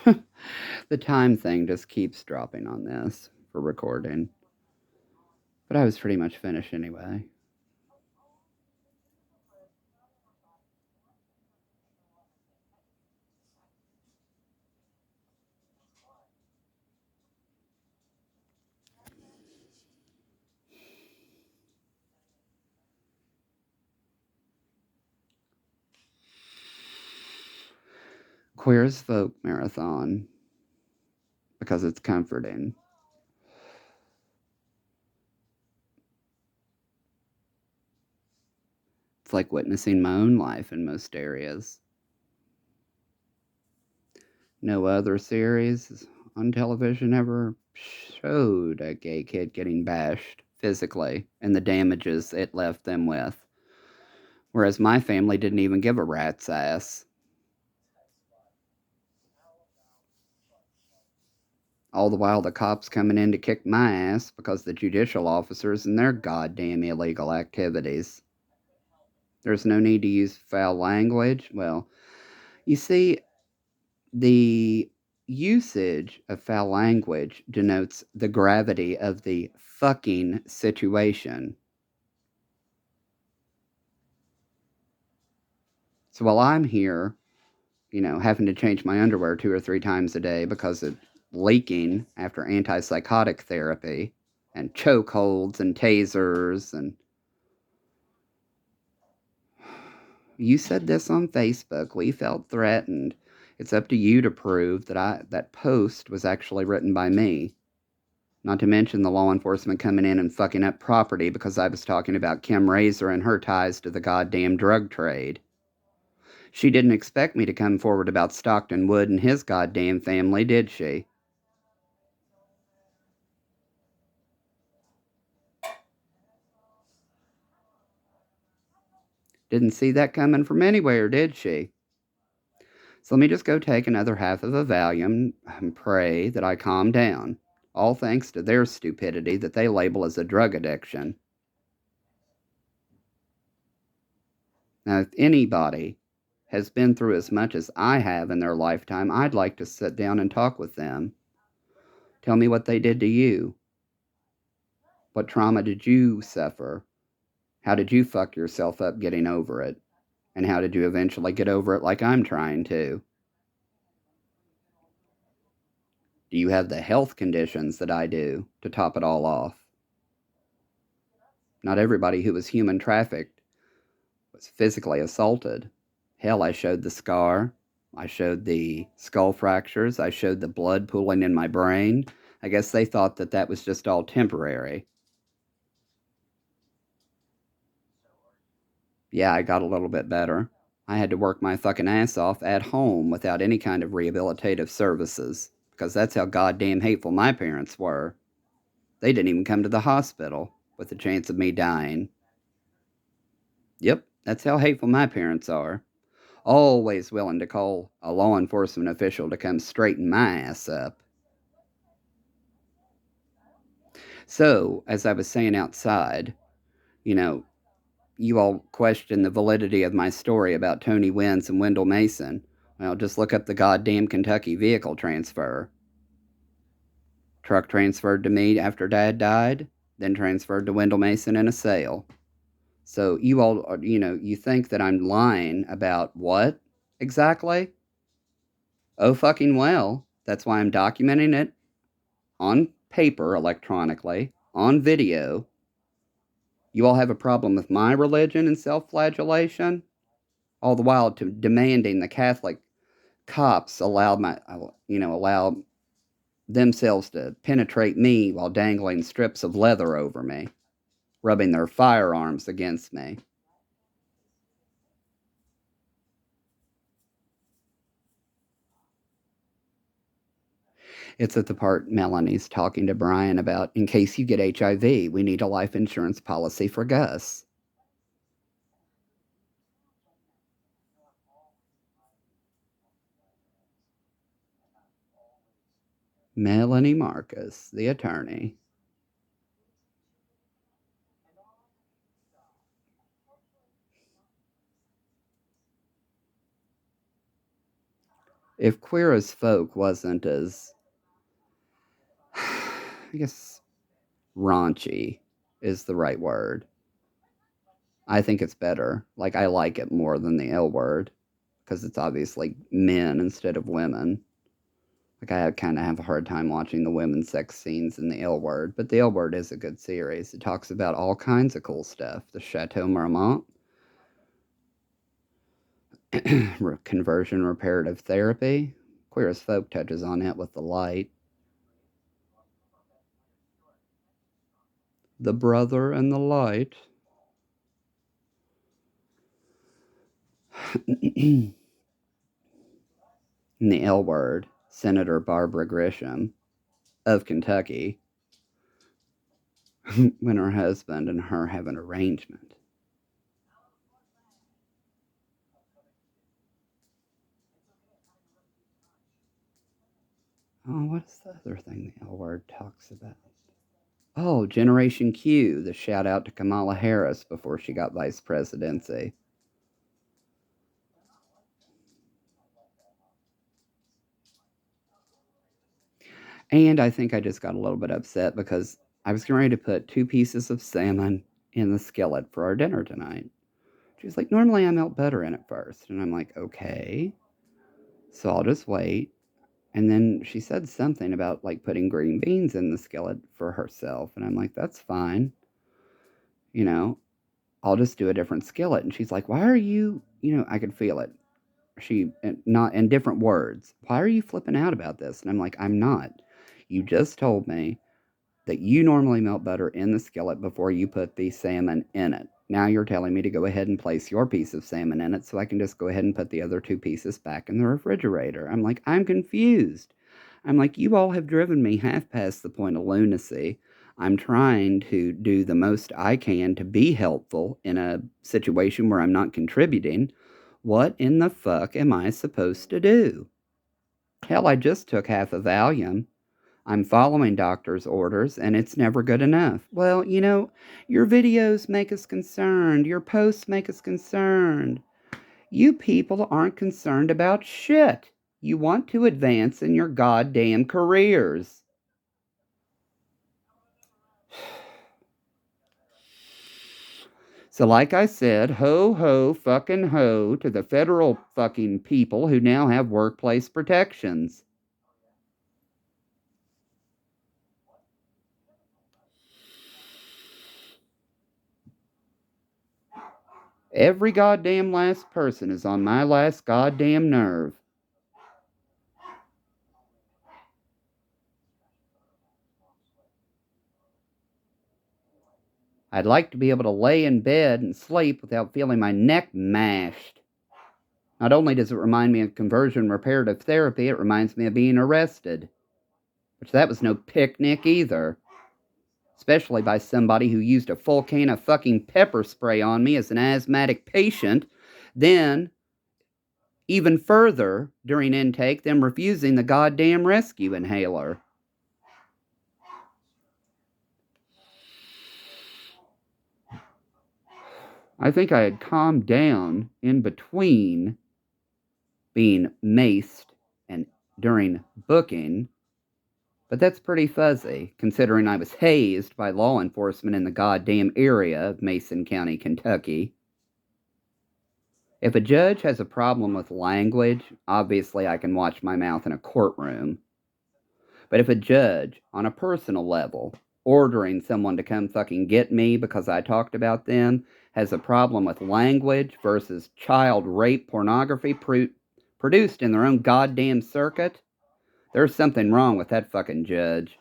The time thing just keeps dropping on this for recording. But I was pretty much finished anyway. Queer as Folk Marathon because it's comforting. It's like witnessing my own life in most areas. No other series on television ever showed a gay kid getting bashed physically and the damages it left them with. Whereas my family didn't even give a rat's ass. All the while, the cops coming in to kick my ass because the judicial officers and their goddamn illegal activities. There's no need to use foul language. Well, you see, the usage of foul language denotes the gravity of the fucking situation. So while I'm here, having to change my underwear 2 or 3 times a day because of leaking after antipsychotic therapy and chokeholds and tasers and you said this on Facebook. We felt threatened. It's up to you to prove that post was actually written by me. Not to mention the law enforcement coming in and fucking up property because I was talking about Kim Razor and her ties to the goddamn drug trade. She didn't expect me to come forward about Stockton Wood and his goddamn family, did she? Didn't see that coming from anywhere, did she? So let me just go take another half of a Valium and pray that I calm down. All thanks to their stupidity that they label as a drug addiction. Now, if anybody has been through as much as I have in their lifetime, I'd like to sit down and talk with them. Tell me what they did to you. What trauma did you suffer? How did you fuck yourself up getting over it? And how did you eventually get over it like I'm trying to? Do you have the health conditions that I do to top it all off? Not everybody who was human trafficked was physically assaulted. Hell, I showed the scar. I showed the skull fractures. I showed the blood pooling in my brain. I guess they thought that that was just all temporary. Yeah, I got a little bit better. I had to work my fucking ass off at home without any kind of rehabilitative services because that's how goddamn hateful my parents were. They didn't even come to the hospital with the chance of me dying. Yep, that's how hateful my parents are. Always willing to call a law enforcement official to come straighten my ass up. So, as I was saying outside, you know, you all question the validity of my story about Tony Wins and Wendell Mason. Well, just look up the goddamn Kentucky vehicle transfer. Truck transferred to me after Dad died, then transferred to Wendell Mason in a sale. So you all, you think that I'm lying about what exactly? Oh, fucking well. That's why I'm documenting it on paper electronically, on video. You all have a problem with my religion and self flagellation? All the while to demanding the Catholic cops allow themselves to penetrate me while dangling strips of leather over me, rubbing their firearms against me. It's at the part Melanie's talking to Brian about in case you get HIV, we need a life insurance policy for Gus. Melanie Marcus, the attorney. If Queer as Folk wasn't as, I guess, raunchy is the right word. I think it's better. Like, I like it more than the L Word because it's obviously men instead of women. Like, I kind of have a hard time watching the women's sex scenes in the L Word, but the L Word is a good series. It talks about all kinds of cool stuff. The Chateau Marmont, conversion reparative therapy. Queer as Folk touches on it with The Light. The Brother and the Light. In the L Word, Senator Barbara Grisham of Kentucky, when her husband and her have an arrangement. Oh, what's the other thing the L Word talks about? Oh, Generation Q, the shout out to Kamala Harris before she got vice presidency. And I think I just got a little bit upset because I was getting ready to put 2 pieces of salmon in the skillet for our dinner tonight. She was like, normally I melt butter in it first. And I'm like, okay. So I'll just wait. And then she said something about like putting green beans in the skillet for herself. And I'm like, that's fine. You know, I'll just do a different skillet. And she's like, why are you, I could feel it. Not in different words. Why are you flipping out about this? And I'm like, I'm not. You just told me that you normally melt butter in the skillet before you put the salmon in it. Now you're telling me to go ahead and place your piece of salmon in it so I can just go ahead and put the other 2 pieces back in the refrigerator. I'm like, I'm confused. I'm like, you all have driven me half past the point of lunacy. I'm trying to do the most I can to be helpful in a situation where I'm not contributing. What in the fuck am I supposed to do? Hell, I just took half a Valium. I'm following doctor's orders and it's never good enough. Well, your videos make us concerned. Your posts make us concerned. You people aren't concerned about shit. You want to advance in your goddamn careers. So, like I said, ho, ho, fucking ho to the federal fucking people who now have workplace protections. Every goddamn last person is on my last goddamn nerve. I'd like to be able to lay in bed and sleep without feeling my neck mashed. Not only does it remind me of conversion reparative therapy, it reminds me of being arrested. Which that was no picnic either. Especially by somebody who used a full can of fucking pepper spray on me as an asthmatic patient. Then, even further, during intake, them refusing the goddamn rescue inhaler. I think I had calmed down in between being maced and during booking, but that's pretty fuzzy, considering I was hazed by law enforcement in the goddamn area of Mason County, Kentucky. If a judge has a problem with language, obviously I can watch my mouth in a courtroom. But if a judge, on a personal level, ordering someone to come fucking get me because I talked about them, has a problem with language versus child rape pornography produced in their own goddamn circuit, there's something wrong with that fucking judge.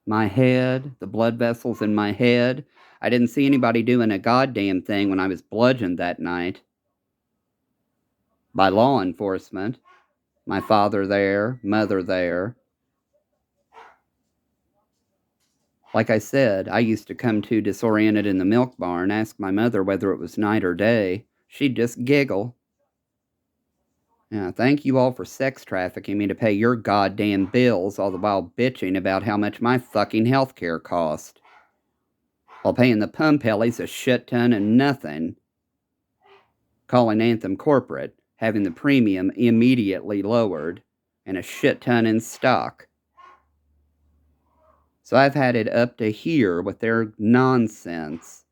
My head, the blood vessels in my head. I didn't see anybody doing a goddamn thing when I was bludgeoned that night by law enforcement. My father there, mother there. Like I said, I used to come to disoriented in the milk barn, ask my mother whether it was night or day. She'd just giggle. Yeah, thank you all for sex trafficking me to pay your goddamn bills, all the while bitching about how much my fucking healthcare cost. While paying the Pumpellies a shit ton and nothing. Calling Anthem corporate, having the premium immediately lowered, and a shit ton in stock. So I've had it up to here with their nonsense.